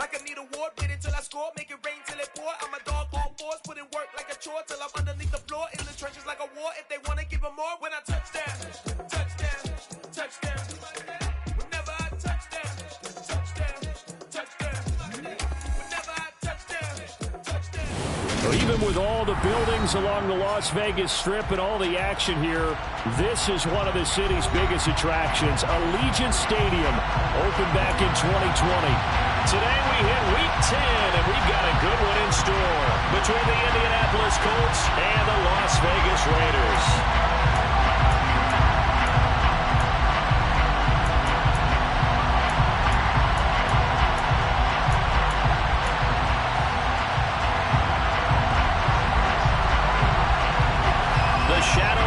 like I need a award. Wait until I score, make it rain till it pour. I'm a dog on force, put in work like a chore till I'm underneath the floor. In the trenches like a war. If they want to give them more, when I touch down, touchdown, touchdown. Whenever I touch down, touchdown, touchdown. Whenever I touch down, touchdown. Well, even with all the buildings along the Las Vegas Strip and all the action here, this is one of the city's biggest attractions. Allegiant Stadium opened back in 2020. Today we hit Week 10, and we've got a good one in store between the Indianapolis Colts and the Las Vegas Raiders.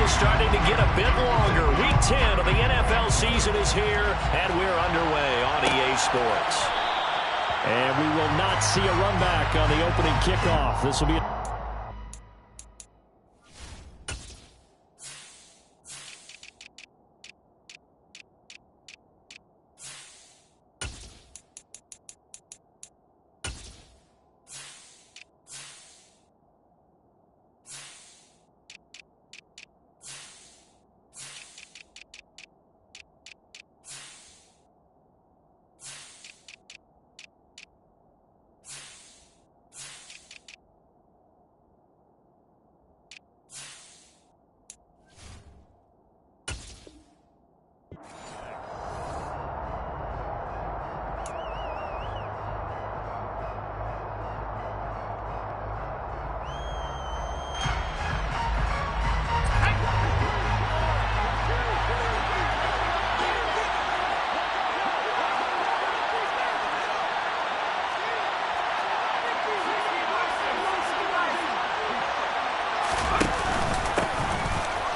Starting to get a bit longer. Week 10 of the NFL season is here, and we're underway on EA Sports. And we will not see a run back on the opening kickoff. This will be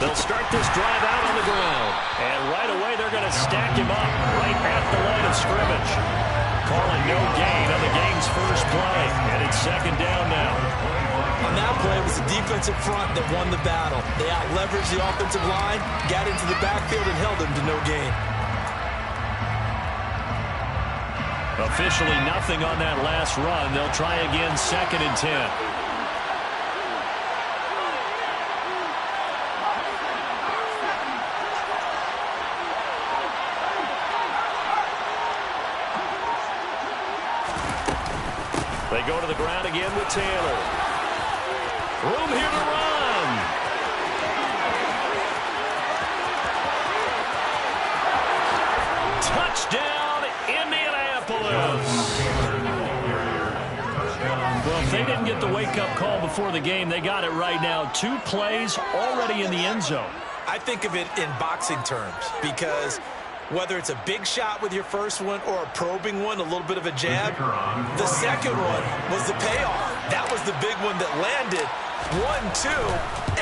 They'll start this drive out on the ground. And right away, they're going to stack him up right at the line of scrimmage. Calling no gain on the game's first play. And it's second down now. On that play, it was the defensive front that won the battle. They out-leveraged the offensive line, got into the backfield, and held him to no gain. Officially nothing on that last run. They'll try again, 2nd and 10. They go to the ground again with Taylor. Room here to run. Touchdown, Indianapolis. Well, if they didn't get the wake-up call before the game, they got it right now. 2 plays already in the end zone. I think of it in boxing terms because whether it's a big shot with your first one or a probing one, a little bit of a jab, the second one was the payoff. That was the big one that landed. 1-2,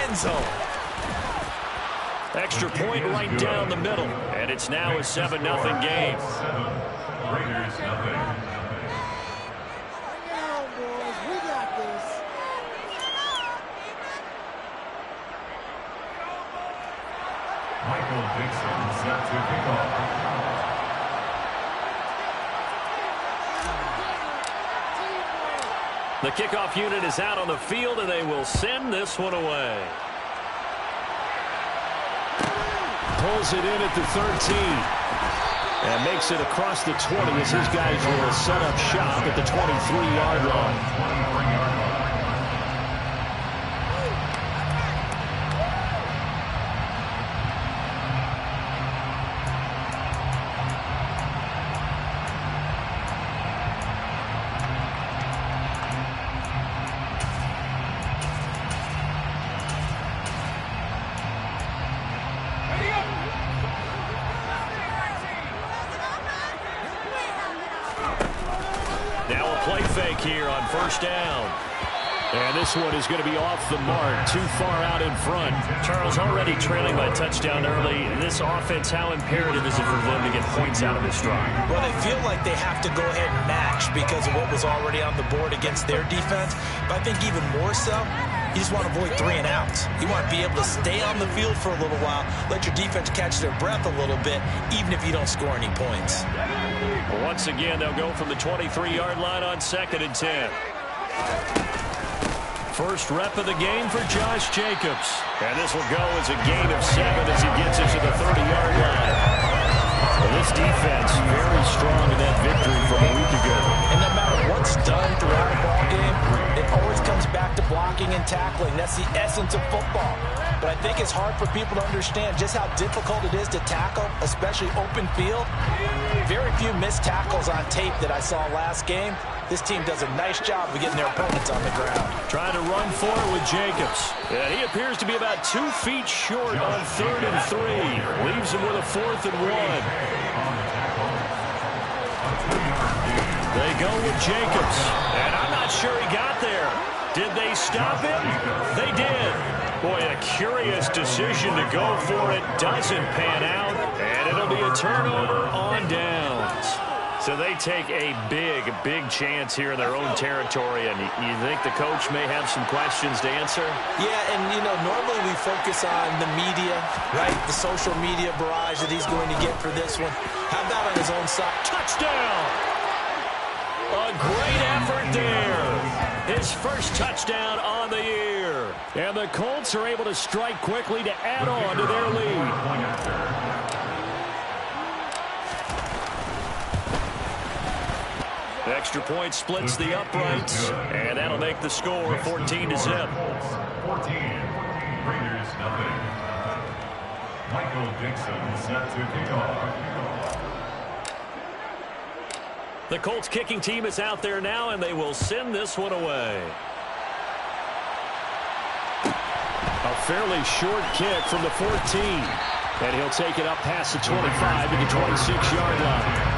end zone. Extra point right down the middle. And it's now a 7-0 game. Raiders nothing. Michael Dixon set to kick off. The kickoff unit is out on the field, and they will send this one away. Pulls it in at the 13. And makes it across the 20 as his guys will set up shop at the 23-yard line. Now a play fake here on first down. And this one is going to be off the mark, too far out in front. Charles, already trailing by touchdown early. This offense, how imperative is it for them to get points out of this drive? Well, they feel like they have to go ahead and match because of what was already on the board against their defense. But I think even more so, You just want to avoid 3 and outs. You want to be able to stay on the field for a little while, let your defense catch their breath a little bit, even if you don't score any points. Once again, they'll go from the 23-yard line on 2nd and 10. First rep of the game for Josh Jacobs. And this will go as a gain of 7 as he gets it to the 30-yard line. Well, this defense very strong in that victory from a week ago. And no matter what's done throughout a ball game, it always comes back to blocking and tackling. That's the essence of football. But I think it's hard for people to understand just how difficult it is to tackle, especially open field. Very few missed tackles on tape that I saw last game. This team does a nice job of getting their opponents on the ground. Trying to run for it with Jacobs. And he appears to be about 2 feet short on 3rd and 3. Leaves him with a 4th and 1. They go with Jacobs. And I'm not sure he got there. Did they stop him? They did. Boy, a curious decision to go for it. Doesn't pan out. And it'll be a turnover on downs. So they take a big chance here in their own territory, and you think the coach may have some questions to answer? Yeah, and, normally we focus on the media, right? The social media barrage that he's going to get for this one. How about on his own side? Touchdown! A great effort there. His first touchdown on the year. And the Colts are able to strike quickly to add on to their lead. Extra point splits the uprights, and that'll make the score 14-0. 14, Raiders nothing. Michael Dixon set to kick off. The Colts kicking team is out there now, and they will send this one away. A fairly short kick from the 14, and he'll take it up past the 25 to the 26-yard line.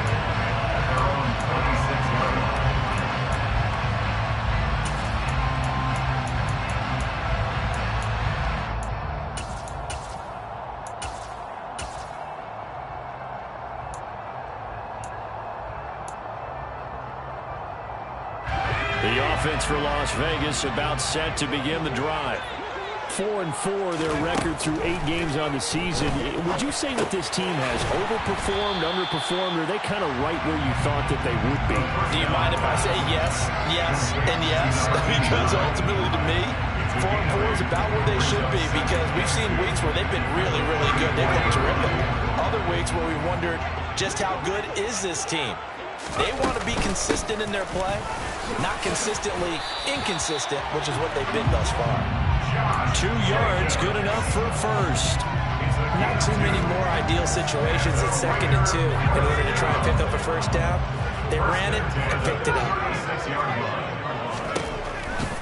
The offense for Las Vegas about set to begin the drive. 4-4 their record through 8 games on the season. Would you say that this team has overperformed, underperformed, or are they kind of right where you thought that they would be? Do you mind if I say yes, and yes? Because ultimately to me, 4-4 is about where they should be, because we've seen weeks where they've been really good. They've looked terrific. Other weeks where we wondered just how good is this team. They want to be consistent in their play, not consistently inconsistent, which is what they've been thus far. 2 yards, good enough for a first. Not too many more ideal situations at 2nd and 2 in order to try and pick up a first down. They ran it and picked it up.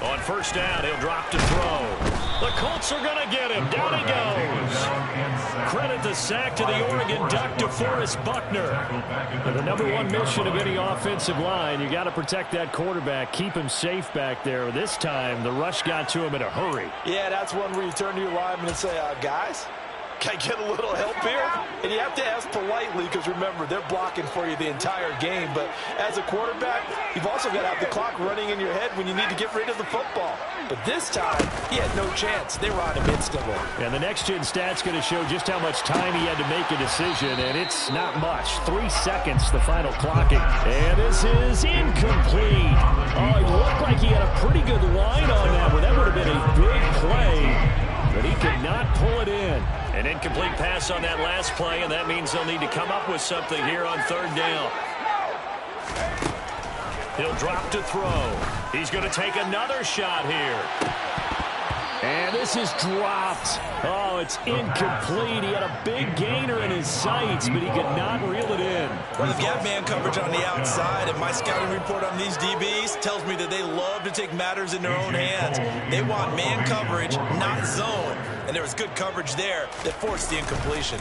On first down, he'll drop to throw. The Colts are going to get him. Down he goes. Credit the sack to the Oregon Duck, DeForest Buckner. And the #1 mission of any offensive line, you got to protect that quarterback, keep him safe back there. This time, the rush got to him in a hurry. Yeah, that's one where you turn to your lineman and say, guys, can I get a little help here? And you have to ask politely, because remember, they're blocking for you the entire game. But as a quarterback, you've also got to have the clock running in your head when you need to get rid of the football. But this time, he had no chance. They were on him instantly. And the next-gen stat's going to show just how much time he had to make a decision, and it's not much. 3 seconds, the final clocking. And this is incomplete. Oh, it looked like he had a pretty good line on that one. That would have been a big play, but he could not pull it in. An incomplete pass on that last play, and that means they'll need to come up with something here on 3rd down. He'll drop to throw. He's going to take another shot here. And this is dropped. Oh, it's incomplete. He had a big gainer in his sights, but he could not reel it in. Well, they've got man coverage on the outside, and my scouting report on these DBs tells me that they love to take matters in their own hands. They want man coverage, not zone. And there was good coverage there that forced the incompletion.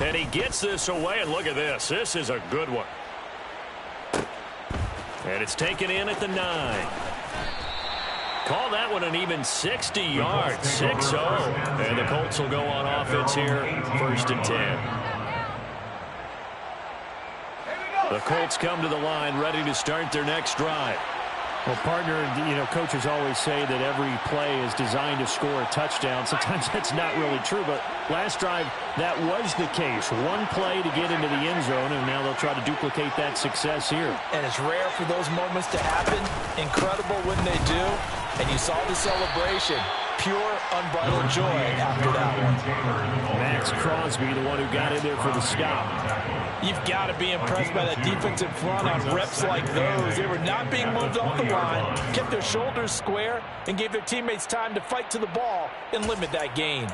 And he gets this away, and look at this. This is a good one. And it's taken in at the 9. Call that one an even 60 yards, 6-0. And the Colts will go on offense here, 1st and 10. The Colts come to the line ready to start their next drive. Well, partner, coaches always say that every play is designed to score a touchdown. Sometimes that's not really true, but last drive, that was the case. One play to get into the end zone, and now they'll try to duplicate that success here. And it's rare for those moments to happen. Incredible when they do. And you saw the celebration. Pure, unbridled joy after that one. Max Crosby, the one who got in there for the stop. You've got to be impressed by that defensive front on reps like those. They were not being moved off the line, kept their shoulders square, and gave their teammates time to fight to the ball and limit that gain.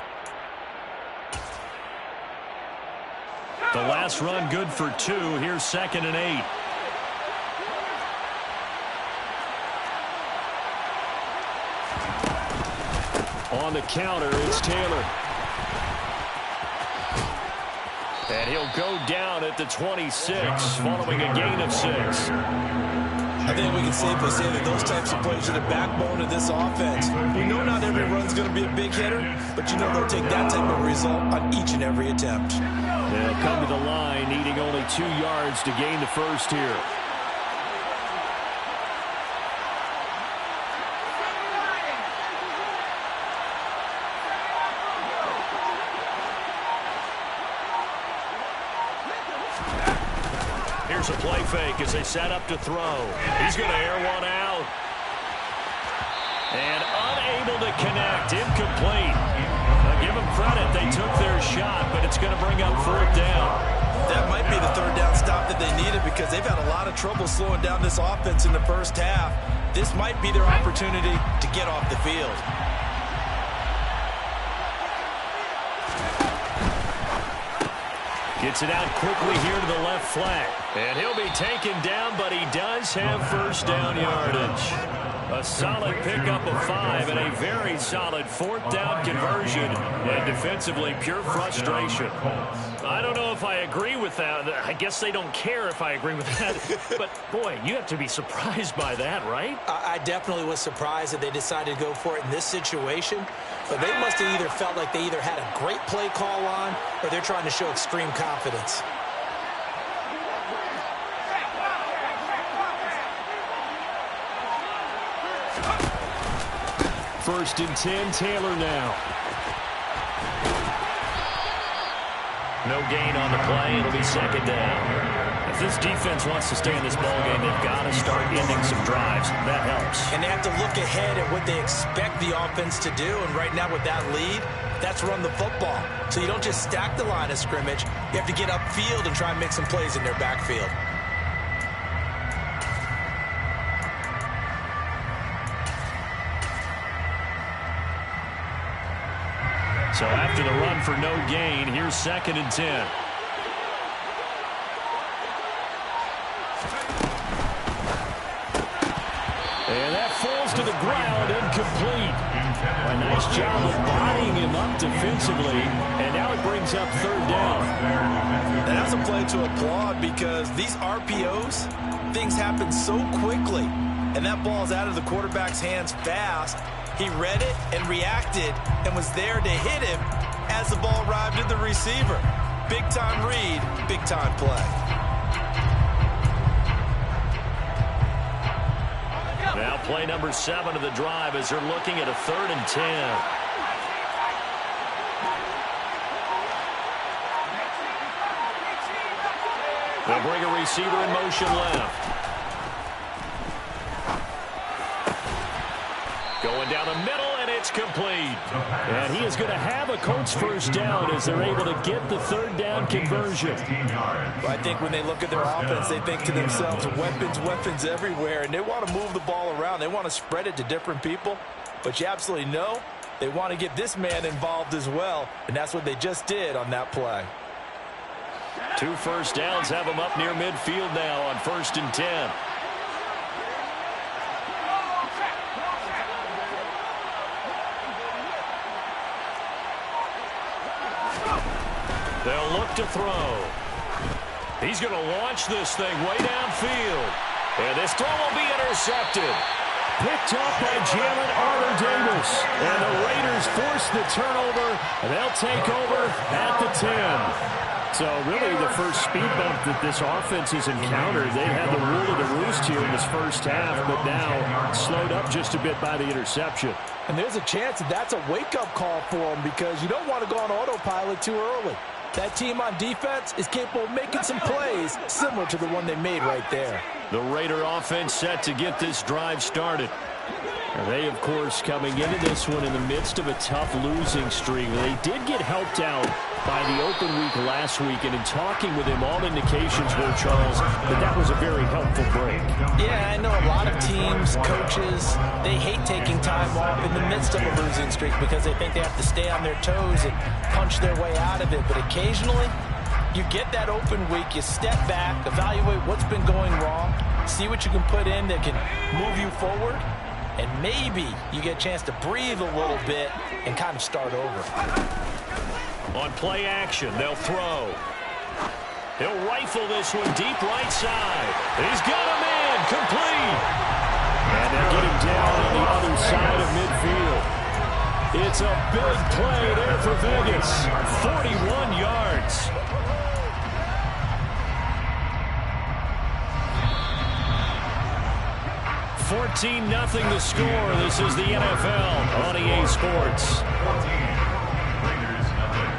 The last run good for 2. Here's 2nd and 8. On the counter, it's Taylor. And he'll go down at the 26, following a gain of 6. I think we can safely say that those types of plays are the backbone of this offense. You know not every run's going to be a big hitter, but you know they'll take that type of result on each and every attempt. They'll come to the line, needing only 2 yards to gain the first here. Here's a play fake as they set up to throw. He's going to air one out. And unable to connect. Incomplete. Now give them credit. They took their shot, but it's going to bring up 4th down. That might be the 3rd down stop that they needed because they've had a lot of trouble slowing down this offense in the first half. This might be their opportunity to get off the field. Gets it out quickly here to the left flat. And he'll be taken down, but he does have 1st down yardage. A solid pickup of 5 and a very solid 4th down conversion. And defensively, pure frustration. I don't know if I agree with that. I guess they don't care if I agree with that. But, boy, you have to be surprised by that, right? I definitely was surprised that they decided to go for it in this situation. But they must have either felt like they either had a great play call on or they're trying to show extreme confidence. First and 10, Taylor now. No gain on the play. It'll be 2nd down. If this defense wants to stay in this ballgame, they've got to start ending some drives. That helps. And they have to look ahead at what they expect the offense to do. And right now with that lead, that's run the football. So you don't just stack the line of scrimmage. You have to get upfield and try and make some plays in their backfield. So after the run for no gain, here's 2nd and 10. And that falls to the ground, incomplete. A nice job of bodying him up defensively, and now it brings up 3rd down. And that's a play to applaud because these RPOs, things happen so quickly. And that ball's out of the quarterback's hands fast. He read it and reacted and was there to hit him as the ball arrived at the receiver. Big-time read, big-time play. Now play number 7 of the drive as they're looking at a 3rd and 10. They'll bring a receiver in motion left. Going down the middle, and it's complete. And he is going to have a Colts 1st down as they're able to get the 3rd down conversion. Well, I think when they look at their offense, they think to themselves, weapons everywhere, and they want to move the ball around. They want to spread it to different people. But you absolutely know they want to get this man involved as well, and that's what they just did on that play. 2 1st downs have them up near midfield now on 1st and 10. They'll look to throw. He's going to launch this thing way downfield. And this throw will be intercepted. Picked up by Jalen Armour-Davis. And the Raiders force the turnover. And they'll take over at the 10. So really the first speed bump that this offense has encountered, they had the rule of the roost here in this first half, but now slowed up just a bit by the interception. And there's a chance that that's a wake-up call for them because you don't want to go on autopilot too early. That team on defense is capable of making some plays similar to the one they made right there. The Raider offense set to get this drive started. And they, of course, coming into this one in the midst of a tough losing streak. They did get helped out by the open week last week, and in talking with him, all indications were, Charles, that was a very helpful break. Yeah, I know a lot of teams, coaches, they hate taking time off in the midst of a losing streak because they think they have to stay on their toes and punch their way out of it. But occasionally, you get that open week, you step back, evaluate what's been going wrong, see what you can put in that can move you forward, and maybe you get a chance to breathe a little bit and kind of start over. On play action, they'll throw. He'll rifle this one deep right side. He's got him in, complete. And they'll get him down on the other side of midfield. It's a big play there for Vegas. 41 yards. 14-0 the score. This is the NFL on EA Sports. 14. Raiders nothing.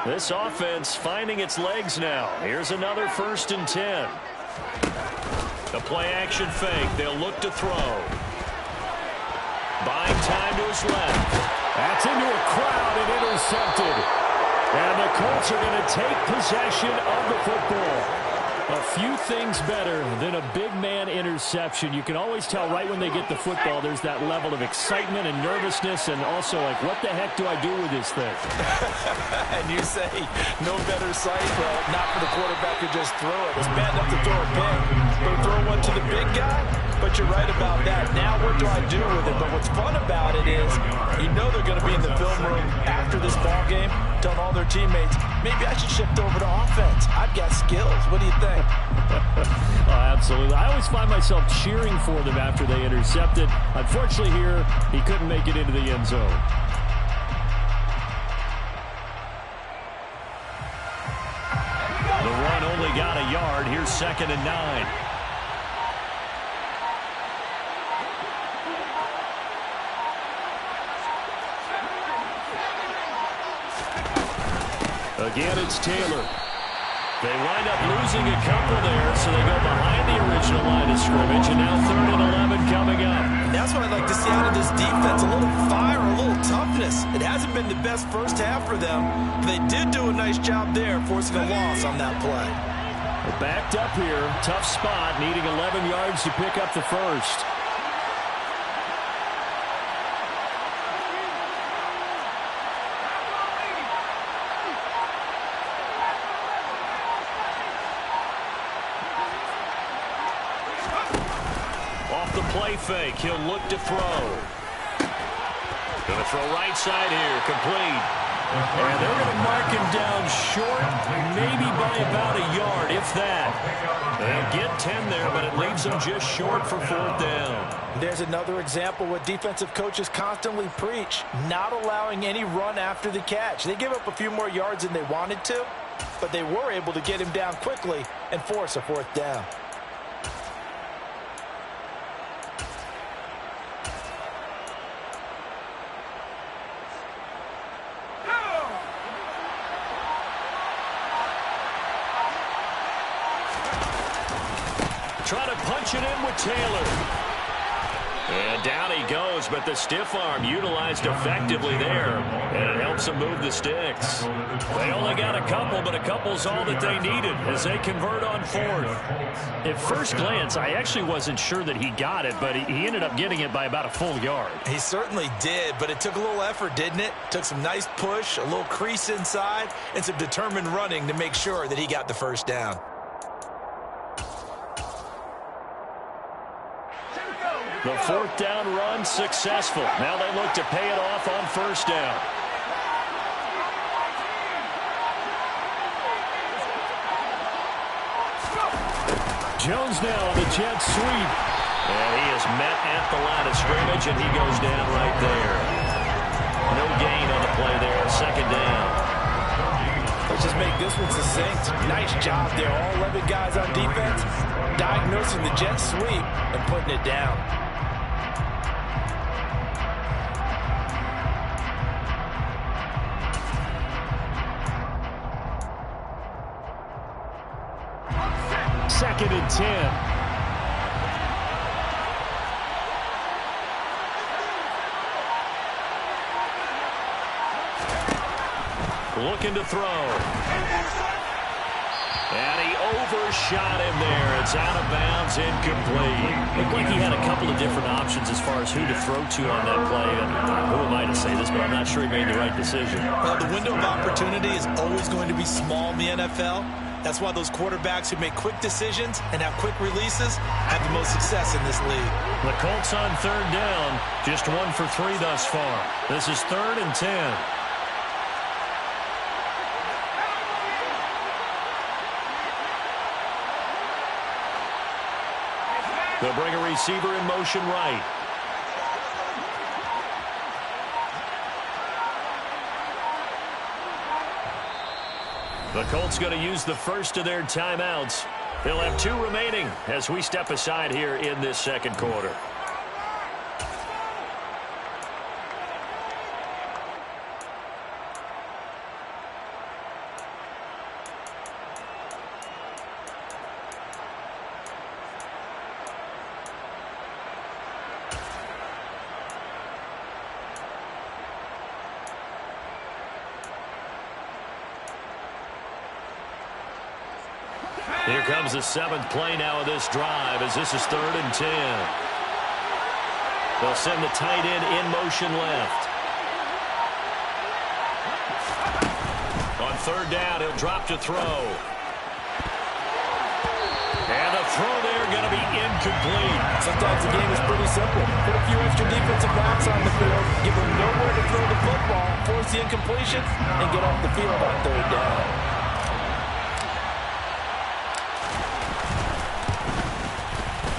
This offense finding its legs now. Here's another 1st and 10. The play action fake. They'll look to throw. Buying time to his left. That's into a crowd and intercepted. And the Colts are going to take possession of the football. A few things better than a big man interception. You can always tell right when they get the football, there's that level of excitement and nervousness and also like, what the heck do I do with this thing? And you say, no better sight? Well, not for the quarterback to just throw it. It's bad enough to throw a pick. But throw one to the big guy? But you're right about that. Now what do I do with it? But what's fun about it is you know they're going to be in the film room after this ball game telling all their teammates, maybe I should shift over to offense. I've got skills. What do you think? Oh, absolutely. I always find myself cheering for them after they intercepted. Unfortunately here, he couldn't make it into the end zone. The run only got a yard. Here's 2nd and 9. Again, it's Taylor. They wind up losing a couple there, so they go behind the original line of scrimmage, and now 3rd and 11 coming up. And that's what I'd like to see out of this defense, a little fire, a little toughness. It hasn't been the best first half for them, but they did do a nice job there, forcing a loss on that play. They're backed up here, tough spot, needing 11 yards to pick up the first. Play fake. He'll look to throw. Going to throw right side here. Complete. And they're going to mark him down short, maybe by about a yard, if that. They'll get 10 there, but it leaves them just short for 4th down. There's another example what defensive coaches constantly preach, not allowing any run after the catch. They give up a few more yards than they wanted to, but they were able to get him down quickly and force a 4th down. Trying to punch it in with Taylor. And down he goes, but the stiff arm utilized effectively there. And it helps them move the sticks. They only got a couple, but a couple's all that they needed as they convert on 4th. At first glance, I actually wasn't sure that he got it, but he ended up getting it by about a full yard. He certainly did, but it took a little effort, didn't it? Took some nice push, a little crease inside, and some determined running to make sure that he got the first down. The fourth down run successful. Now they look to pay it off on first down. Jones now on the jet sweep. And he is met at the line of scrimmage, and he goes down right there. No gain on the play there. Second down. Let's just make this one succinct. Nice job there. All 11 guys on defense diagnosing the jet sweep and putting it down. Second and 10. Looking to throw. And he overshot him there. It's out of bounds, incomplete. Looked like he had a couple of different options as far as who to throw to on that play. And who am I to say this, but I'm not sure he made the right decision. Well, the window of opportunity is always going to be small in the NFL. That's why those quarterbacks who make quick decisions and have quick releases have the most success in this league. The Colts on third down, just 1 for 3 thus far. This is 3rd and 10. They'll bring a receiver in motion right. The Colts going to use the first of their timeouts. They'll have 2 remaining as we step aside here in this second quarter. Here comes the 7th play now of this drive as this is 3rd and 10. They'll send the tight end in motion left. On third down, he'll drop to throw. And the throw there going to be incomplete. Sometimes the game is pretty simple. Put a few extra defensive backs on the field, give them nowhere to throw the football, force the incompletion, and get off the field on third down.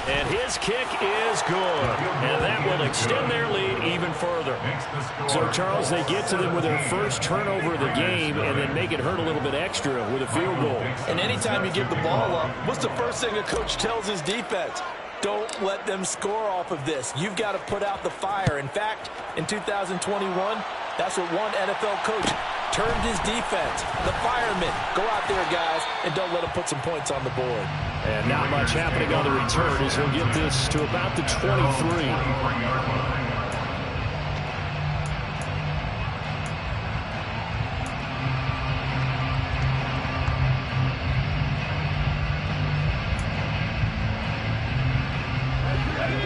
And his kick is good. And that will extend their lead even further. So, Charles, they get to them with their first turnover of the game and then make it hurt a little bit extra with a field goal. And anytime you give the ball up, what's the first thing a coach tells his defense? Don't let them score off of this. You've got to put out the fire. In fact, in 2021, that's what one NFL coach termed his defense. The firemen. Go out there, guys, and don't let them put some points on the board. And not much happening on the return as he'll get this to about the 23.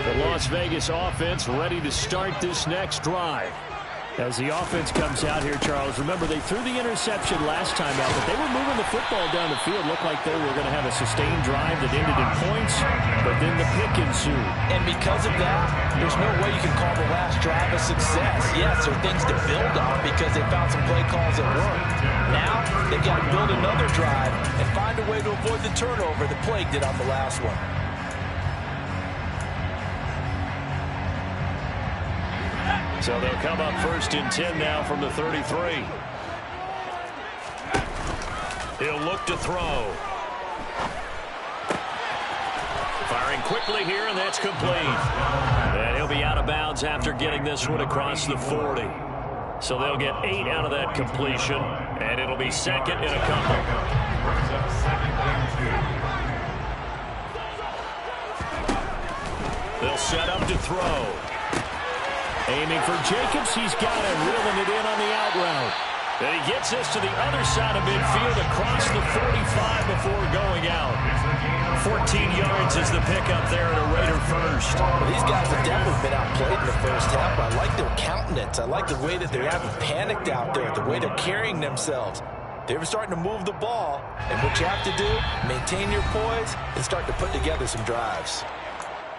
The Las Vegas offense ready to start this next drive. As the offense comes out here, Charles, remember they threw the interception last time out, but they were moving the football down the field. Looked like they were going to have a sustained drive that ended in points, but then the pick ensued. And because of that, there's no way you can call the last drive a success. Yes, there are things to build on because they found some play calls that worked. Now, they've got to build another drive and find a way to avoid the turnover that plagued it on the last one. So they'll come up 1st and 10 now from the 33. He'll look to throw. Firing quickly here, and that's complete. And he'll be out of bounds after getting this one across the 40. So they'll get 8 out of that completion, and it'll be 2nd and a couple. They'll set up to throw. Aiming for Jacobs. He's got him, reeling it in on the out route. And he gets this to the other side of midfield across the 45 before going out. 14 yards is the pickup there at a Raider first. Well, these guys have definitely been outplayed in the first half. I like their countenance. I like the way that they haven't panicked out there, the way they're carrying themselves. They were starting to move the ball, and what you have to do, maintain your poise and start to put together some drives.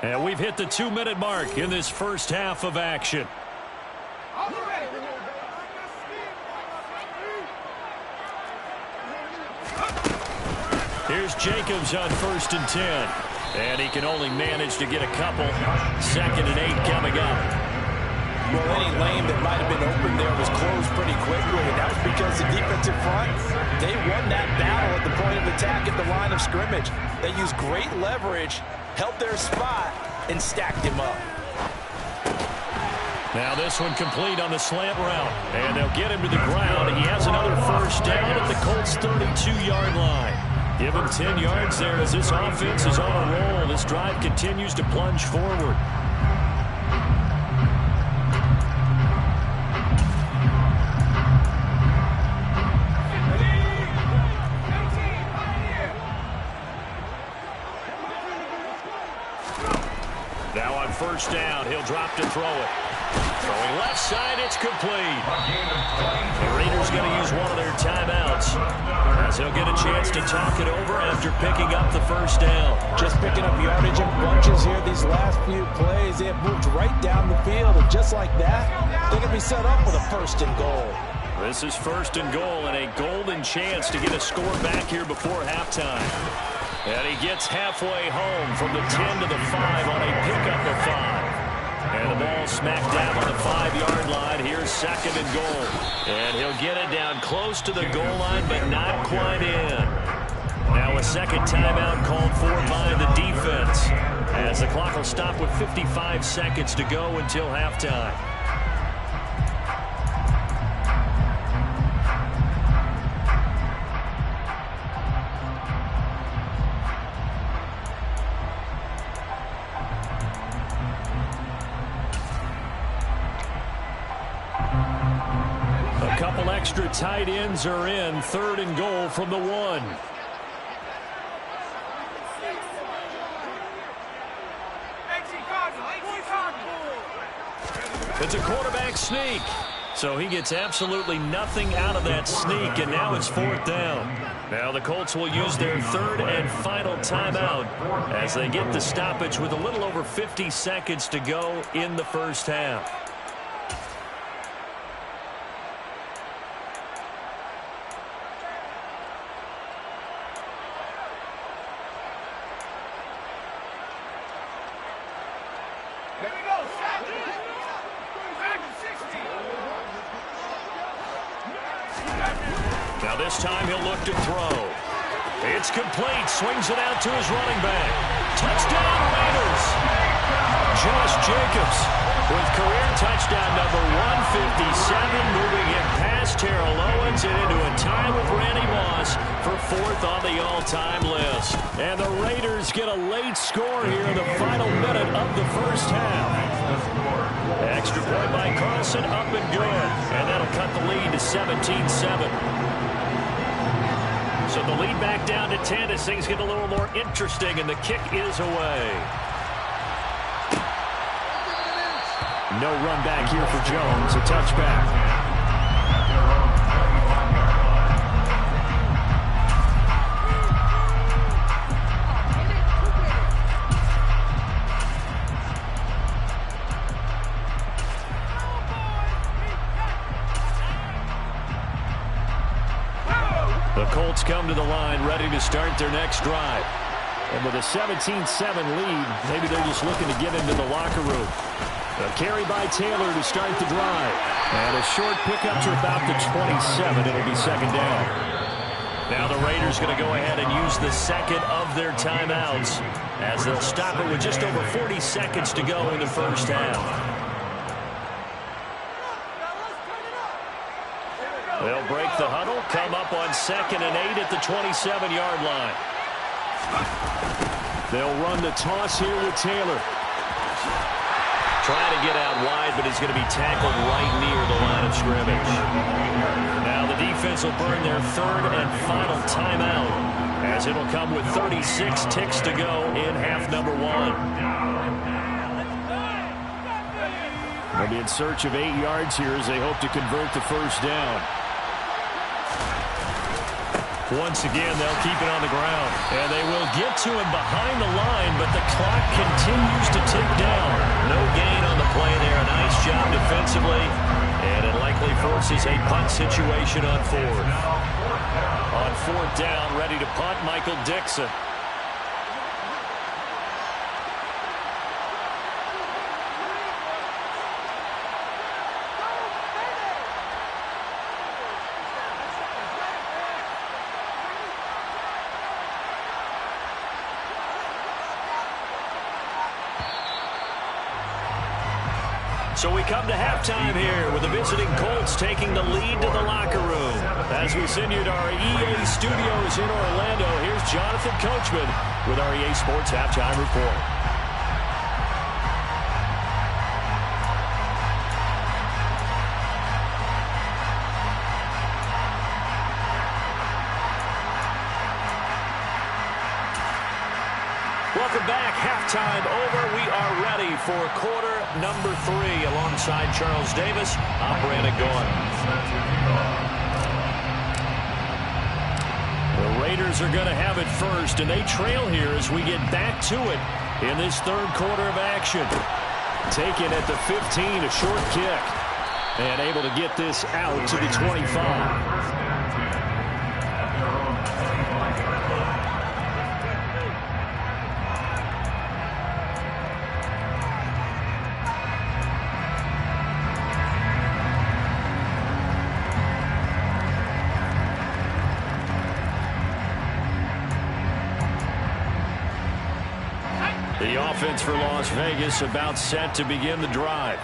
And we've hit the 2-minute mark in this first half of action. Here's Jacobs on 1st and 10. And he can only manage to get a couple. 2nd and 8 coming up. Well, any lane that might have been open there was closed pretty quickly. And that was because the defensive front, they won that battle at the point of attack at the line of scrimmage. They used great leverage, held their spot, and stacked him up. Now this one complete on the slant route. And they'll get him to the ground. He has another first down at the Colts' 32-yard line. Give him 10 yards there as this offense is on a roll. This drive continues to plunge forward. Now on first down, he'll drop to throw it. Throwing left side, it's complete. The Raiders going to use one of their timeouts as he'll get a chance to talk it over after picking up the first down. Just picking up yardage in bunches here these last few plays. They have moved right down the field, and just like that, they're going to be set up with a 1st and goal. This is 1st and goal and a golden chance to get a score back here before halftime. And he gets halfway home from the 10 to the 5 on a pickup of 5. And the ball smacked down on the 5-yard line. Here's 2nd and goal. And he'll get it down close to the goal line, but not quite in. Now a second timeout called for by the defense, as the clock will stop with 55 seconds to go until halftime. Extra tight ends are in. 3rd and goal from the 1. It's a quarterback sneak. So he gets absolutely nothing out of that sneak, and now it's 4th down. Now the Colts will use their 3rd and final timeout as they get the stoppage with a little over 50 seconds to go in the first half. Now this time he'll look to throw. It's complete. Swings it out to his running back. Touchdown Raiders. Josh Jacobs with career touchdown number 157, moving it past Terrell Owens and into a tie with Randy Moss for 4th on the all-time list. And the Raiders get a late score here in the final minute of the first half. Extra point by Carlson, up and good. And that'll cut the lead to 17-7. So the lead back down to 10 as things get a little more interesting, and the kick is away. No run back here for Jones. A touchback. The Colts come to the line ready to start their next drive. And with a 17-7 lead, maybe they're just looking to get into the locker room. A carry by Taylor to start the drive. And a short pickup to about the 27. It'll be 2nd down. Now the Raiders going to go ahead and use the 2nd of their timeouts as they'll stop it with just over 40 seconds to go in the first half. They'll break the huddle, come up on 2nd and 8 at the 27-yard line. They'll run the toss here with Taylor. Trying to get out wide, but he's going to be tackled right near the line of scrimmage. Now the defense will burn their 3rd and final timeout, as it'll come with 36 ticks to go in half number 1. They'll be in search of 8 yards here as they hope to convert the first down. Once again, they'll keep it on the ground. And they will get to him behind the line, but the clock continues to tick down. No gain on the play there. A nice job defensively. And it likely forces a punt situation on fourth. On fourth down, ready to punt, Michael Dixon. So we come to halftime here with the visiting Colts taking the lead to the locker room. As we send you to our EA studios in Orlando, here's Jonathan Coachman with our EA Sports Halftime Report. Welcome back. Halftime over. We are ready for quarter number 3 alongside Charles Davis. I'm Brandon Gaudin. The Raiders are going to have it first, and they trail here as we get back to it in this third quarter of action. Taken at the 15, a short kick, and able to get this out to the 25. The offense for Las Vegas about set to begin the drive.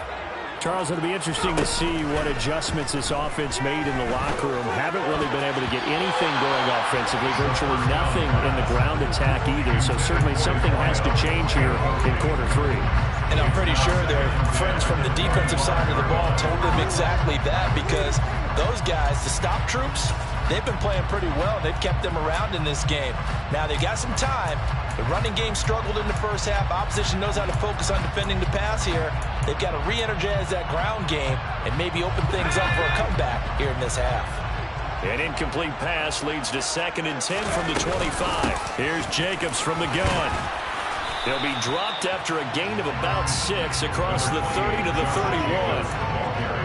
Charles, it'll be interesting to see what adjustments this offense made in the locker room. Haven't really been able to get anything going offensively, virtually nothing in the ground attack either. So certainly something has to change here in quarter 3. And I'm pretty sure their friends from the defensive side of the ball told them exactly that, because those guys, the stop troops, they've been playing pretty well. They've kept them around in this game. Now they got some time. The running game struggled in the first half. Opposition knows how to focus on defending the pass here. They've got to re-energize that ground game and maybe open things up for a comeback here in this half. An incomplete pass leads to 2nd and 10 from the 25. Here's Jacobs from the gun. He'll be dropped after a gain of about 6 across the 30 to the 31.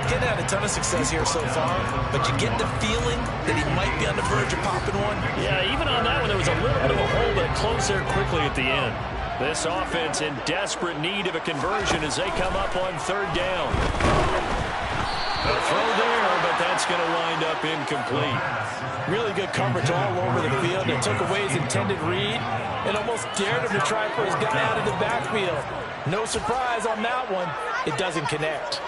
Getting had a ton of success here so far, but you get the feeling that he might be on the verge of popping one. Yeah, even on that one, there was a little bit of a hole, but it closed there quickly at the end. This offense in desperate need of a conversion as they come up on 3rd down. A throw there, but that's going to wind up incomplete. Really good coverage all over the field. It took away his intended read and almost dared him to try for his guy out of the backfield. No surprise on that one. It doesn't connect.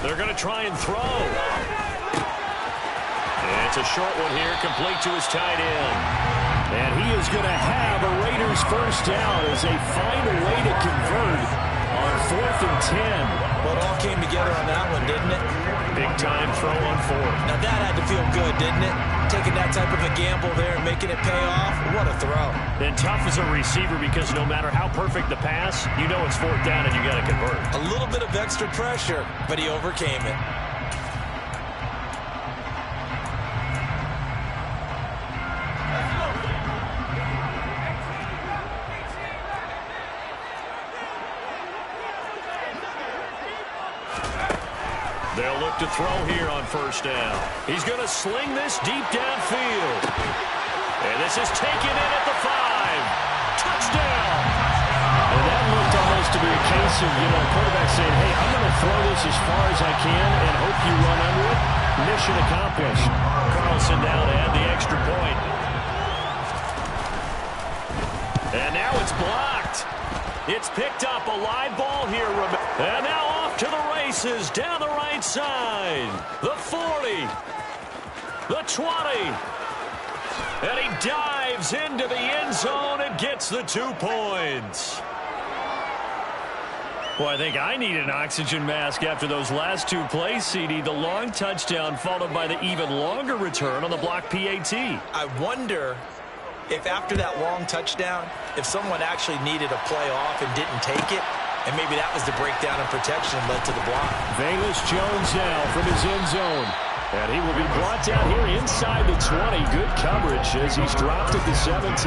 They're going to try and throw. It's a short one here, complete to his tight end. And he is going to have a Raiders first down as they find a way to convert on 4th and 10. Well, it all came together on that one, didn't it? Big time throw on 4th. Now that had to feel good, didn't it? Taking that type of a gamble there and making it pay off. What a throw. And tough as a receiver, because no matter how perfect the pass, you know it's 4th down and you got to convert. A little bit of extra pressure, but he overcame it. They'll look to throw here on 1st down. He's going to sling this deep downfield. And this is taken in at the 5. Touchdown! And that looked almost to be a case of, a quarterback saying, hey, I'm going to throw this as far as I can and hope you run under it. Mission accomplished. Carlson down to add the extra point. And now it's blocked. It's picked up, a live ball here. And now off to the races, down the right side. The 40, the 20. And he dives into the end zone and gets the 2 points. Well, I think I need an oxygen mask after those last 2 plays, CD. The long touchdown followed by the even longer return on the block PAT. I wonder if after that long touchdown, if someone actually needed a play off and didn't take it, And maybe that was the breakdown in protection that led to the block. Velus Jones now from his end zone. And he will be brought down here inside the 20. Good coverage as he's dropped at the 17.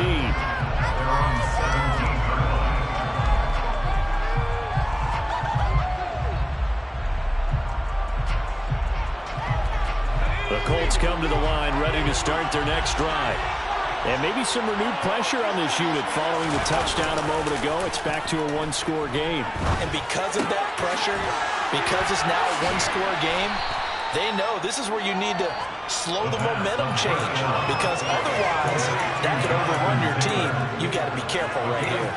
The Colts come to the line ready to start their next drive. And maybe some renewed pressure on this unit following the touchdown a moment ago. It's back to a one-score game. And because of that pressure, because it's now a one-score game, they know this is where you need to slow the momentum change, because otherwise that could overrun your team. You got to be careful right here.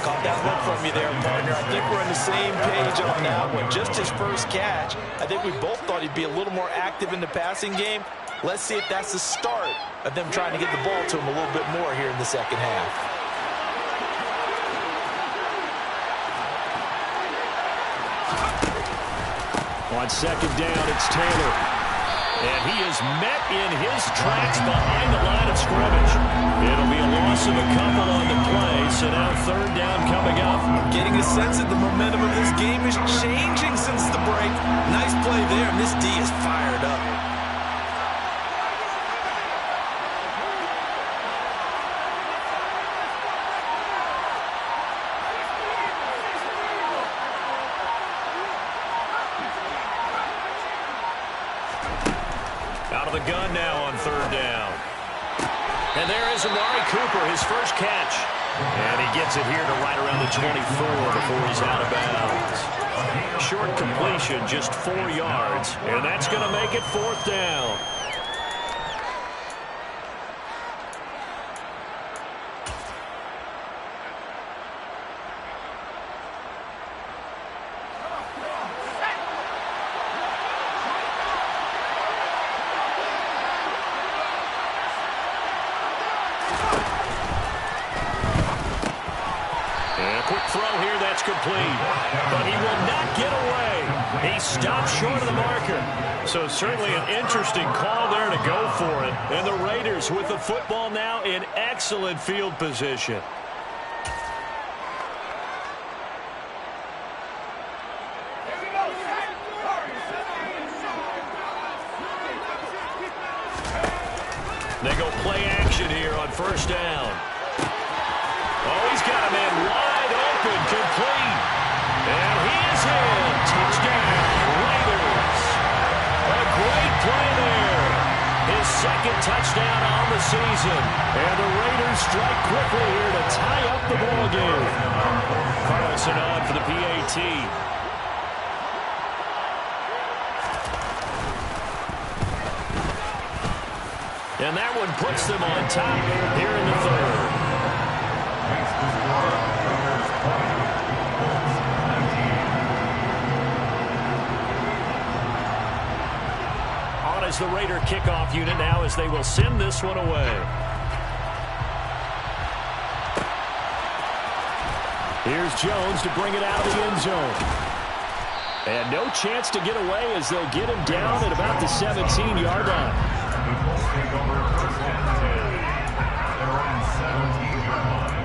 Caught that look from you there, partner. I think we're on the same page on that one. Just his first catch. I think we both thought he'd be a little more active in the passing game. Let's see if that's the start of them trying to get the ball to him a little bit more here in the second half. On second down, it's Taylor. And he is met in his tracks behind the line of scrimmage. It'll be a loss of a couple on the play, so now third down coming up. Getting a sense that the momentum of this game is changing since the break. Nice play there, and this D is fired up. Out of the gun now on third down. And there is Amari Cooper, his first catch. And he gets it here to right around the 24 before he's out of bounds. Short completion, just 4 yards. And that's going to make it fourth down. Complete, but he will not get away. He stopped short of the marker. So certainly an interesting call there to go for it. And the Raiders with the football now in excellent field position. They go play action here on first down. Oh, he's got a man wide open, complete. And he is in. Touchdown, Raiders. A great play there. His second touchdown on the season. And the Raiders strike quickly here to tie up the ball game. Carlson on for the PAT. And that one puts them on top here in the third. On as the Raider kickoff unit now as they will send this one away. Here's Jones to bring it out of the end zone. And no chance to get away as they'll get him down at about the 17-yard line. Take over first and 10. They're on 17-yard line.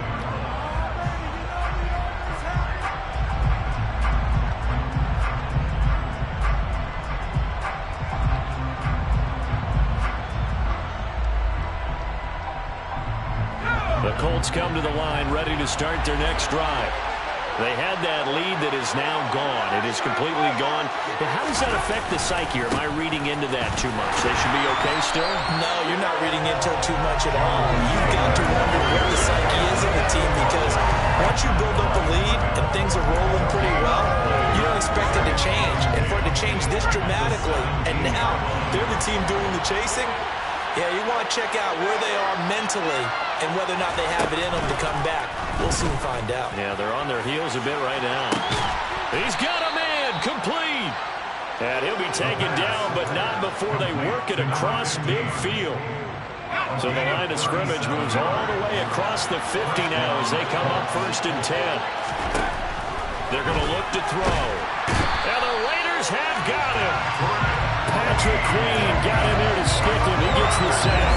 The Colts come to the line ready to start their next drive. They had that lead that is now gone. It is completely gone. And how does that affect the psyche? Or am I reading into that too much? They should be okay still? No, you're not reading into it too much at all. You've got to wonder where the psyche is in the team, because once you build up a lead and things are rolling pretty well, you don't expect it to change. And for it to change this dramatically, and now they're the team doing the chasing, yeah, you want to check out where they are mentally and whether or not they have it in them to come back. We'll soon find out. Yeah, they're on their heels a bit right now. He's got a man, complete. And he'll be taken down, but not before they work it across midfield. So the line of scrimmage moves all the way across the 50 now as they come up first and 10. They're going to look to throw. And the Raiders have got him. Patrick Queen got in there to stick him. He gets the sack.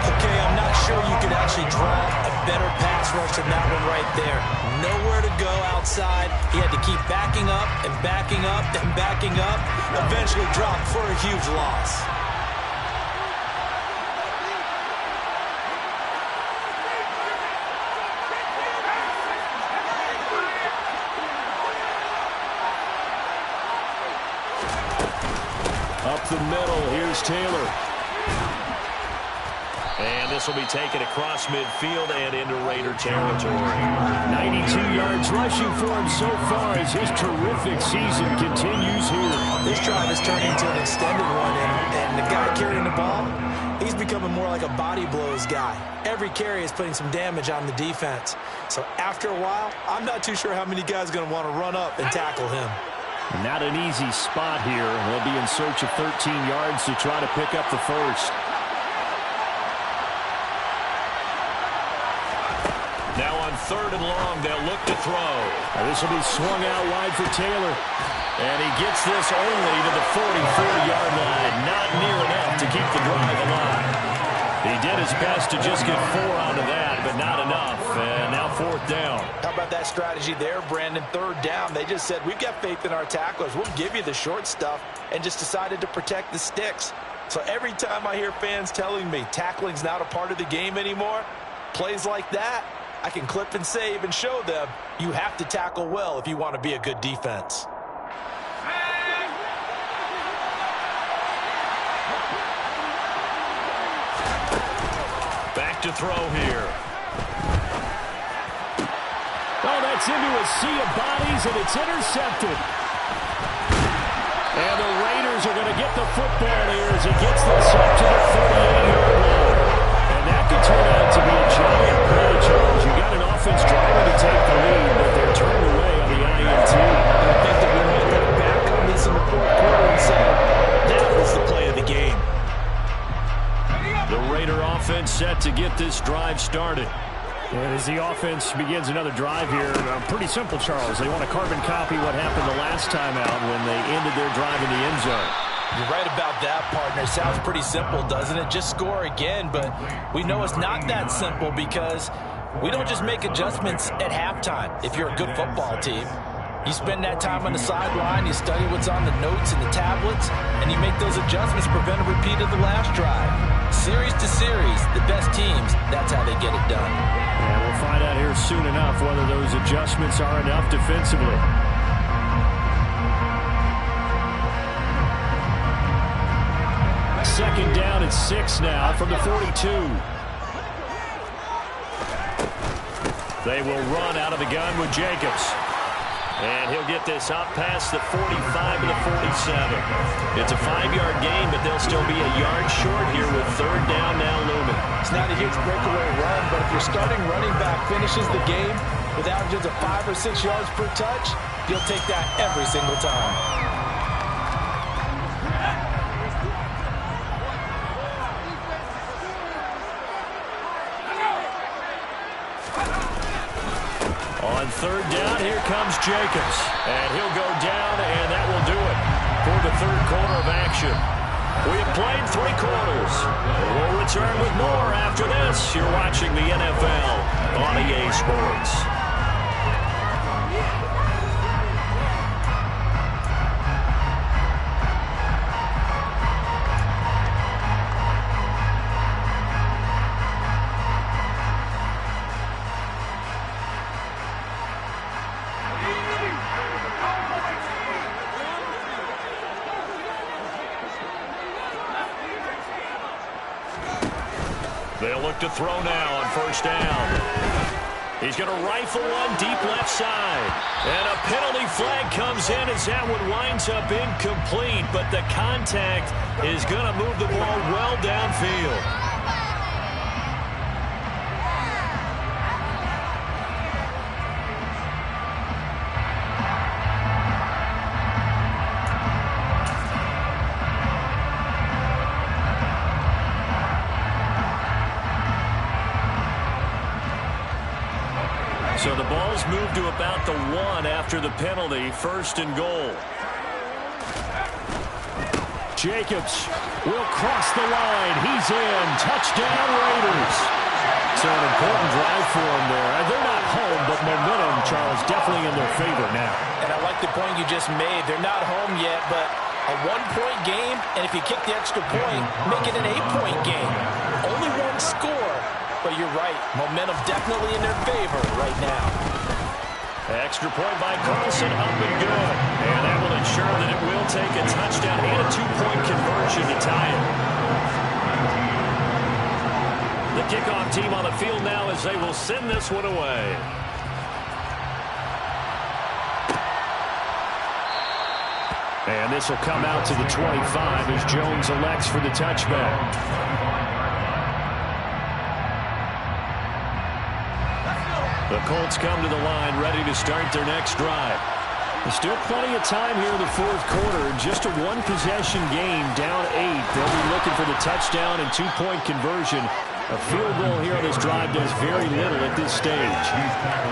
Okay, I'm not sure you could actually draw a better pass rush than that one right there. Nowhere to go outside. He had to keep backing up and backing up and backing up. Eventually dropped for a huge loss. Up the middle, here's Taylor. And this will be taken across midfield and into Raider territory. 92 yards rushing for him so far as his terrific season continues here. This drive has turned into an extended one, and the guy carrying the ball, he's becoming more like a body blows guy. Every carry is putting some damage on the defense. So after a while, I'm not too sure how many guys are going to want to run up and tackle him. Not an easy spot here. They'll be in search of 13 yards to try to pick up the first. Now on 3rd and long, they'll look to throw. This will be swung out wide for Taylor. And he gets this only to the 44-yard line. Not near enough to keep the drive alive. He did his best to just get 4 out of that, but not enough. And now 4th down. How about that strategy there, Brandon? 3rd down. They just said, we've got faith in our tacklers. We'll give you the short stuff, and just decided to protect the sticks. So every time I hear fans telling me tackling's not a part of the game anymore, plays like that, I can clip and save and show them you have to tackle well if you want to be a good defense. Back to throw here. Oh, that's into a sea of bodies, and it's intercepted. And the Raiders are going to get the football here as he gets this up to the 48-yard line. And that could turn out to be a giant play, Charles. You got an offense driving to take the lead, but they're turned away on the INT. I think that we might look back on this in the 4th quarter and say, that was the play of the game. The Raider offense set to get this drive started. And as the offense begins another drive here, pretty simple, Charles. They want to carbon copy what happened the last time out when they ended their drive in the end zone. You're right about that, partner. Sounds pretty simple, doesn't it? Just score again, but we know it's not that simple because we don't just make adjustments at halftime if you're a good football team. You spend that time on the sideline, you study what's on the notes and the tablets, and you make those adjustments to prevent a repeat of the last drive. Series to series, the best teams, that's how they get it done. And we'll find out here soon enough whether those adjustments are enough defensively. Second down and 6 now from the 42. They will run out of the gun with Jacobs. And he'll get this up past the 45 to the 47. It's a 5-yard gain, but they'll still be a yard short here with 3rd down now looming. It's not a huge breakaway run, but if your starting running back finishes the game with averages of 5 or 6 yards per touch, you'll take that every single time. On 3rd down, here comes Jacobs. And he'll go down, and that will do it for the 3rd quarter of action. We have played 3 quarters. We'll return with more after this. You're watching the NFL on EA Sports. They'll look to throw now on 1st down. He's going to rifle one deep left side. And a penalty flag comes in as that one winds up incomplete. But the contact is going to move the ball well downfield. So the ball's moved to about the 1 after the penalty, 1st and goal. Jacobs will cross the line. He's in. Touchdown, Raiders. So an important drive for them there. They're not home, but momentum, Charles, definitely in their favor now. And I like the point you just made. They're not home yet, but a one-point game, and if you kick the extra point, make it an 8-point game. Only one score, but you're right. Momentum definitely in their favor right now. Extra point by Carlson, up and good. And that will ensure that it will take a touchdown and a 2-point conversion to tie it. The kickoff team on the field now as they will send this one away. And this will come out to the 25 as Jones elects for the touchback. The Colts come to the line ready to start their next drive. There's still plenty of time here in the fourth quarter. Just a one-possession game, down 8. They'll be looking for the touchdown and 2-point conversion. A field goal here on this drive does very little at this stage.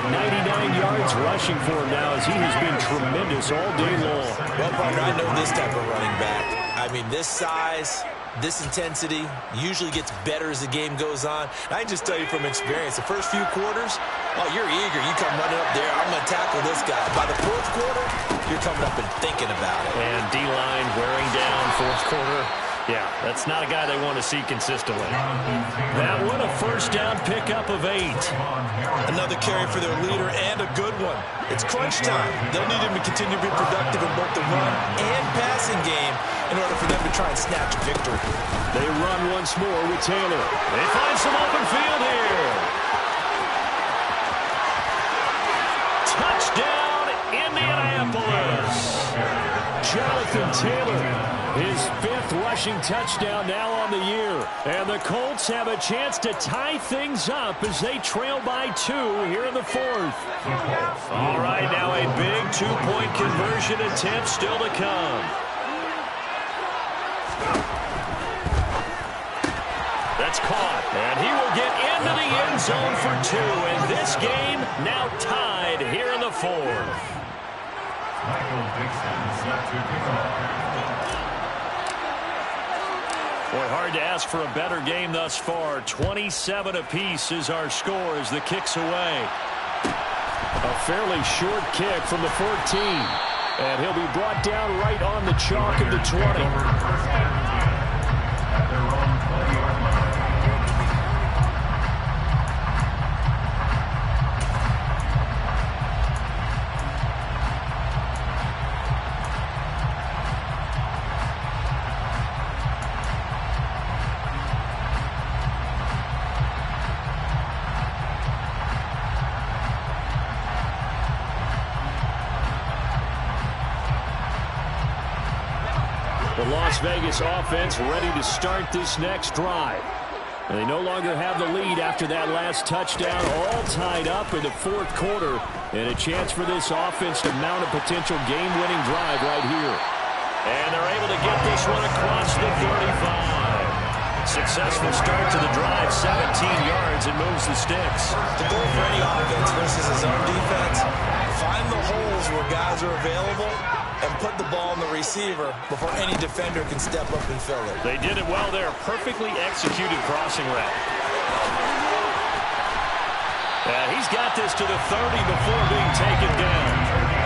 99 yards rushing for him now as he has been tremendous all day long. Well, partner, I know this type of running back. I mean, this size, this intensity usually gets better as the game goes on. And I can just tell you from experience, the first few quarters, oh, you're eager. You come running up there, I'm going to tackle this guy. By the fourth quarter, you're coming up and thinking about it. And D-line wearing down fourth quarter. Yeah, that's not a guy they want to see consistently. That one, a first down pickup of 8. Another carry for their leader and a good one. It's crunch time. They'll need him to continue to be productive in both the run and passing game in order for them to try and snatch a victory. They run once more with Taylor. They find some open field here. Touchdown, Indianapolis. Jonathan Taylor, his 5th rushing touchdown now on the year. And the Colts have a chance to tie things up as they trail by 2 here in the 4th. All right, now a big 2-point conversion attempt still to come. That's caught, and he will get into the end zone for 2. And this game now tied here in the 4th. Michael Dixon set to kick off. Boy, hard to ask for a better game thus far. 27 apiece is our score as the kick's away. A fairly short kick from the 14. And he'll be brought down right on the chalk of the 20. At their own 20-yard line. The Las Vegas offense ready to start this next drive. And they no longer have the lead after that last touchdown, all tied up in the 4th quarter. And a chance for this offense to mount a potential game-winning drive right here. And they're able to get this one across the 35. Successful start to the drive, 17 yards, and moves the sticks. The goal for any offense versus his own defense, find the holes where guys are available and put the ball in the receiver before any defender can step up and fill it. They did it well there. Perfectly executed crossing route. He's got this to the 30 before being taken down.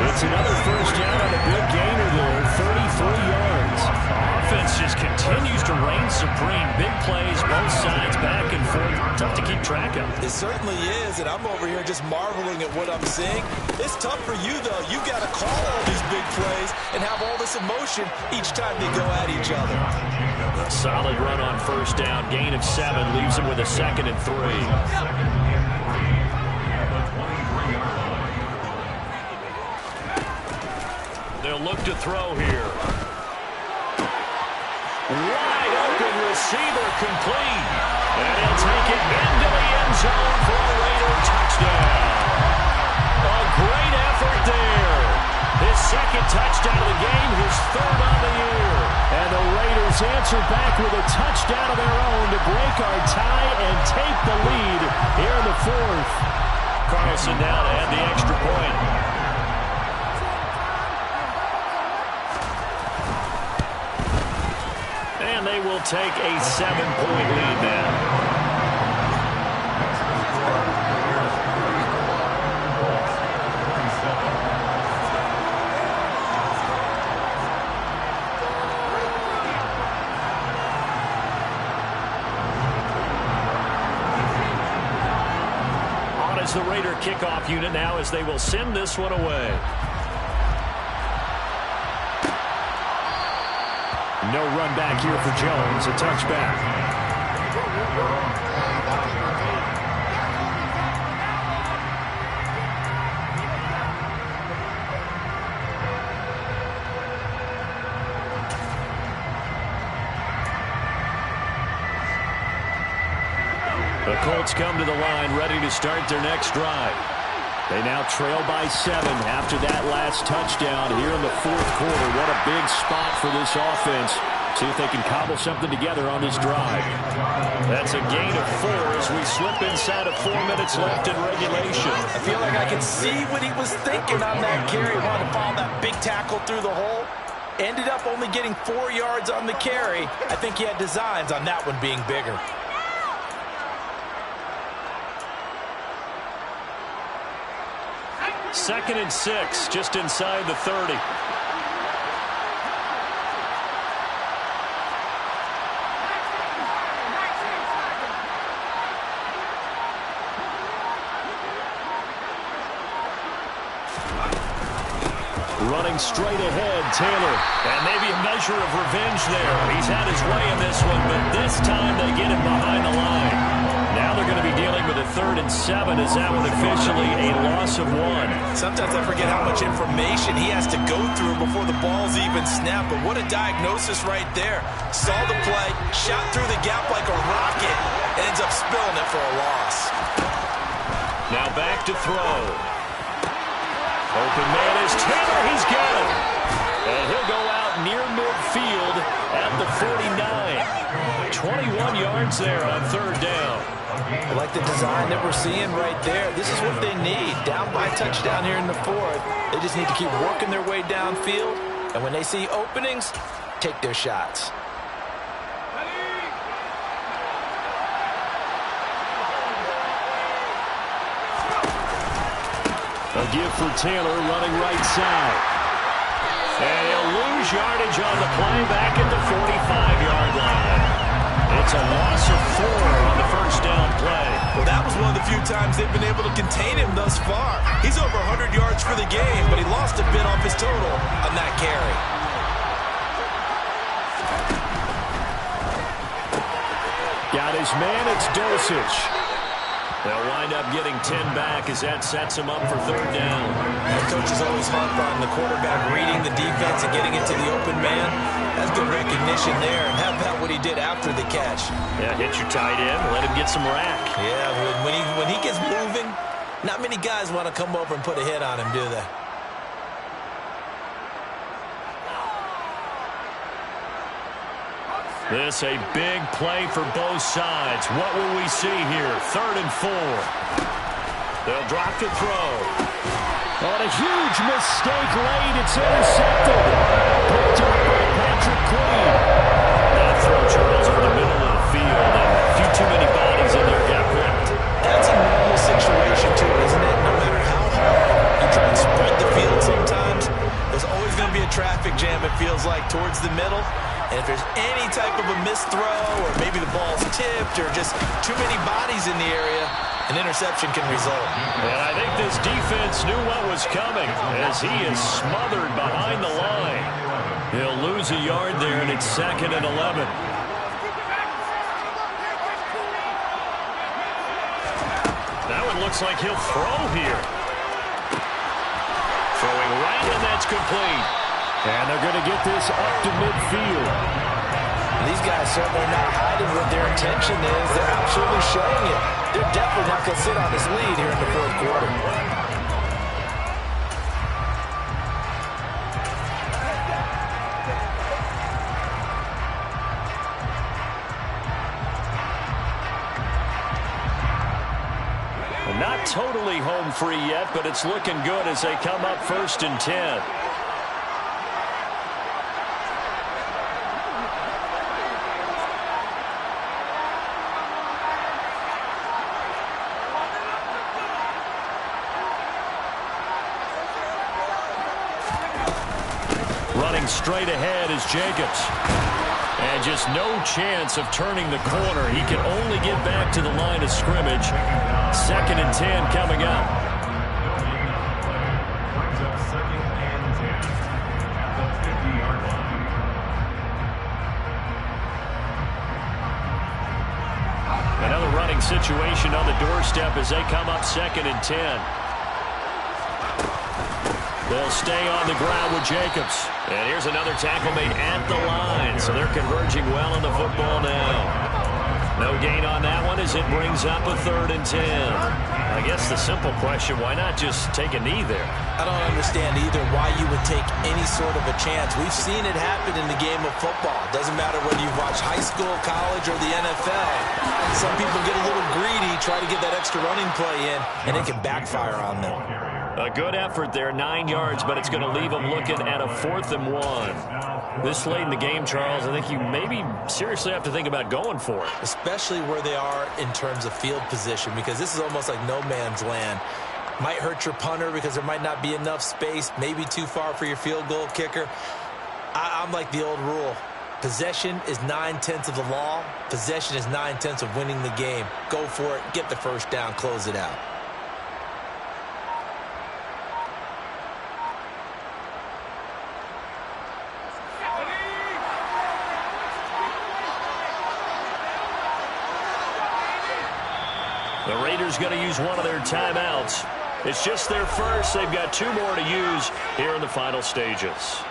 It's another first down on a big gainer there, 33 yards. Offense just continues to reign supreme. Big plays, both sides, back and forth. Tough to keep track of. It certainly is, and I'm over here just marveling at what I'm seeing. It's tough for you, though. You got to call all these big plays and have all this emotion each time they go at each other. A solid run on first down. Gain of 7 leaves him with a 2nd and 3. They'll look to throw here. Wide open receiver complete. And he'll take it into the end zone for a Raider touchdown. A great effort there. His 2nd touchdown of the game, his 3rd on the year. And the Raiders answer back with a touchdown of their own to break our tie and take the lead here in the 4th. Carlson now to add the extra point. And they will take a 7-point lead now. comes the Raider kickoff unit now as they will send this one away. No run back here for Jones. A touchback. The Colts come to the line ready to start their next drive. They now trail by 7 after that last touchdown here in the fourth quarter. What a big spot for this offense. See if they can cobble something together on this drive. That's a gain of 4 as we slip inside of 4 minutes left in regulation. I feel like I can see what he was thinking on that carry. Wanted to follow that big tackle through the hole. Ended up only getting 4 yards on the carry. I think he had designs on that one being bigger. Second and 6, just inside the 30. Running straight ahead, Taylor. And maybe a measure of revenge there. He's had his way in this one, but this time they get him behind the line. Now they're going to be dealing with a 3rd and 7. Is that one officially a loss of 1? Sometimes I forget how much information he has to go through before the ball's even snapped. But what a diagnosis right there. Saw the play, shot through the gap like a rocket, and ends up spilling it for a loss. Now back to throw. Open man is Taylor. He's got it. And he'll go out near midfield at the 49. 21 yards there on 3rd down. I like the design that we're seeing right there. This is what they need. Down by touchdown here in the 4th. They just need to keep working their way downfield. And when they see openings, take their shots. A give for Taylor running right side. And he'll lose yardage on the play back at the 45-yard line. It's a loss of 4 on the first down play. Well, that was one of the few times they've been able to contain him thus far. He's over 100 yards for the game, but he lost a bit off his total on that carry. Got his man, it's Dosich. They'll wind up getting 10 back as that sets him up for 3rd down. The coach is always harp on the quarterback reading the defense and getting it to the open man. That's good recognition there, and how about what he did after the catch? Yeah, hit your tight end, let him get some rack. Yeah, when he gets moving, not many guys want to come over and put a hit on him, do they? This a big play for both sides. What will we see here? 3rd and 4. They'll drop to throw. On a huge mistake late, it's intercepted. Picked up by Patrick Queen. That throw, Charles, over the middle of the field, and a few too many bodies in there got ripped. That's a normal situation, too, isn't it? No matter how hard you try and spread the field sometimes, there's always going to be a traffic jam, it feels like, towards the middle. And if there's any type of a missed throw, or maybe the ball's tipped, or just too many bodies in the area, an interception can result. And I think this defense knew what was coming as he is smothered behind the line. He'll lose a yard there, and it's 2nd and 11. That one looks like he'll throw here. Throwing right, and that's complete. And they're going to get this up to midfield. These guys certainly not hiding what their intention is. They're absolutely showing it. They're definitely not going to sit on this lead here in the 4th quarter. Well, not totally home free yet, but it's looking good as they come up 1st and 10. Running straight ahead is Jacobs. And just no chance of turning the corner. He can only get back to the line of scrimmage. 2nd and 10 coming up. Brings up 2nd and 10 at the 50-yard line. Another running situation on the doorstep as they come up 2nd and 10. They'll stay on the ground with Jacobs. And here's another tackle made at the line. So they're converging well on the football now. No gain on that one as it brings up a 3rd and 10. I guess the simple question, why not just take a knee there? I don't understand either why you would take any sort of a chance. We've seen it happen in the game of football. Doesn't matter whether you've watched high school, college, or the NFL. Some people get a little greedy, try to get that extra running play in, and it can backfire on them. A good effort there, 9 yards, but it's going to leave them looking at a 4th and 1. This late in the game, Charles, I think you maybe seriously have to think about going for it. Especially where they are in terms of field position, because this is almost like no man's land. Might hurt your punter because there might not be enough space, maybe too far for your field goal kicker. I'm like the old rule. Possession is 9/10 of the law. Possession is 9/10 of winning the game. Go for it, get the first down, close it out. The Raiders going to use one of their timeouts. It's just their first. They've got 2 more to use here in the final stages.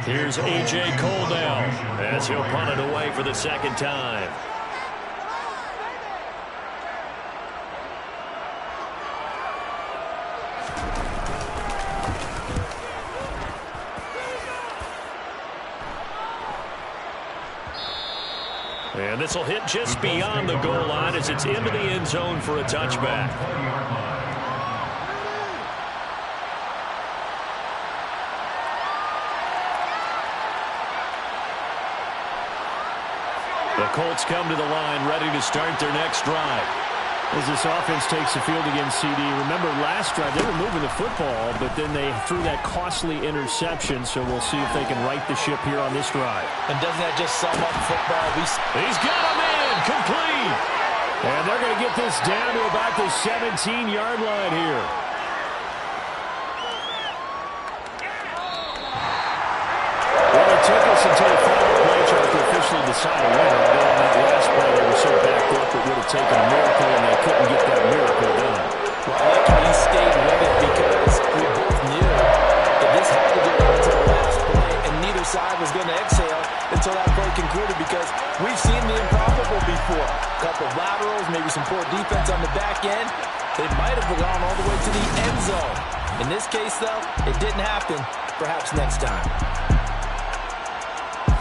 Here's A.J. Cole now as he'll punt it away for the 2nd time. And this will hit just beyond the goal line as it's into the end zone for a touchback. The Colts come to the line ready to start their next drive. As this offense takes the field against CD, remember last drive they were moving the football, but then they threw that costly interception, so we'll see if they can right the ship here on this drive. And doesn't that just sum up football? He's got him in, complete. And they're going to get this down to about the 17-yard line here. Well, it took us until the final play chart to officially decide a winner. Although on that last play they were so backed up it would have taken a miracle, and they couldn't get that miracle done. Well, he stayed with it because we both knew that this had to go down to the last play, and neither side was going to exhale until that play concluded, because we've seen the improbable before. A couple of laterals, maybe some poor defense on the back end. They might have gone all the way to the end zone. In this case, though, it didn't happen. Perhaps next time.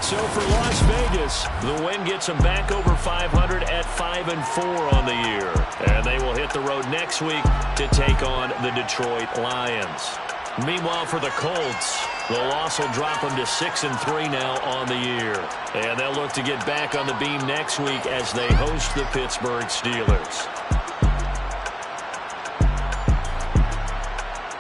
So for Las Vegas, the win gets them back over 500 at 5-4 on the year. And they will hit the road next week to take on the Detroit Lions. Meanwhile, for the Colts, the loss will drop them to 6-3 now on the year. And they'll look to get back on the beam next week as they host the Pittsburgh Steelers.